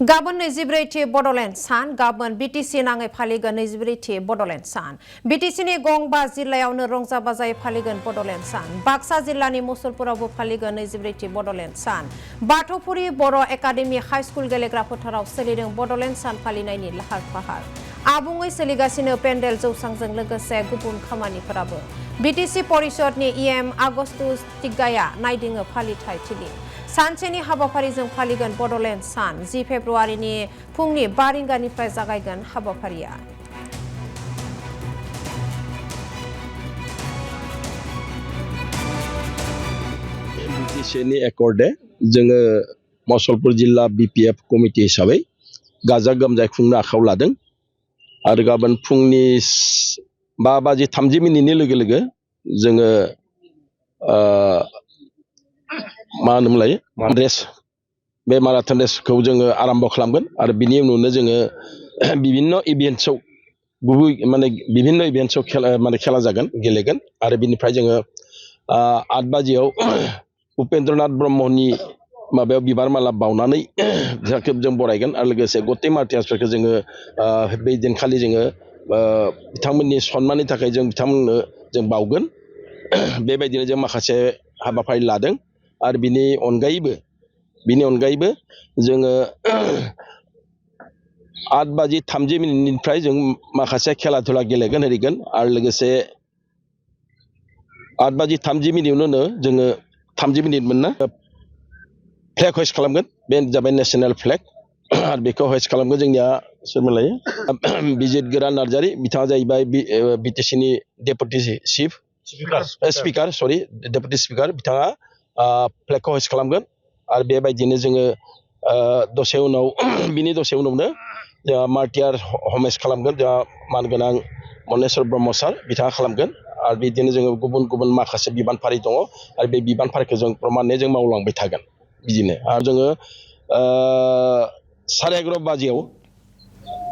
गाबोन 24 बड'लेण्ड सान गाबोन बिटिसि नाङै फालिगोन 24 बड'लेण्ड सान बिटिसिनि गंबा जिल्लायावनो रंजा बाजायै फालिगोन बड'लेण्ड सान बाक्सा जिल्लानि मुसलपुरावबो फालिगोन 24 बड'लेण्ड सान बाथौफुरि बर' एकाडेमि हाइस्कुल गेलेग्रा फोथाराव सोलिदों बड'लेण्ड सान फालिनायनि लाहार फाहार आबुङै सोलिगासिनो पेन्डेल जौसांजों लोगोसे गुबुन खामानिफोराबो बिटिसि परिषदनि इएम आगस्तु टिग्गाया नायदिङो फालिथाय थिलि सानसेनि हाबाफारिजों फालिगोन बड'लेण्ड सान 10 फेब्रुआरिनि फुंनि 5 रिंगानिफ्राय जागायगोन हाबाफारिया बिटिसिनि एकर्डे जोङो मुसलपुर जिल्ला बिपिएफ कमिटि हिसाबै गाजा गोमजायै खुंनो आखायाव लादों आरो गाबोन फुंनि 5:30 लोगो लोगो जोङो मा होनोमोनलाय बे माराथन रेसखौ जोङो आरम्भ खालामगोन आरो बिनि उनावनो जोङो बिभिन्न इभेन्ट्सआव बिभिन्न इभेन्ट्सआव खेला जागोन गेलेगोन आरो बिनिफ्राय जोङो 8 बाजियाव उपेन्द्रनाथ ब्रह्मनि माबायाव बिबार माला बावनानै जों बरायगोन आरो लोगोसे गते मार्टियार्सफोरखौ जोङो बे दिनखालि जोङो बिथांमोननि सन्माननि थाखाय जों बिथांमोननो जों बावगोन बेबायदिनो जों माखासे हाबाफारि लादों आरो बिनि अनगायैबो जोङो 8:30 जों माखासे खेला धुला गेलेगोन ओरैगोन आरो लोगोसे 8:30 उनावनो जोङो 30 मिनिट मोनना फ्लेग हइस्ट खालामगोन बे जाबाय नेशनेल फ्लेग आरो बेखौ हइस्ट खालामगोन जोंनिया सोरमोनलाय बिजित गोरा नार्जारी बिथाङा जाहैबाय बिटिसिनि डेपुटि डेपुटि स्पिकार बिथाङा फ्लेगखौ हइस्ट खालामगोन आरो बेबायदिनो जोङो बिनि दसे उनावनो जोंहा मार्टियार हमेज खालामगोन जोंहा मानगोनां मनेस्वर ब्रह्म सार बिथाङा खालामगोन आरो बिदिनो जोङो गुबुन गुबुन माखासे बिबानफारि दङ आरो बे बिबानफारिखौ जों प्रमानै जों मावलांबाय थागोन बिदिनो आरो जोङो 11:30 बाजियाव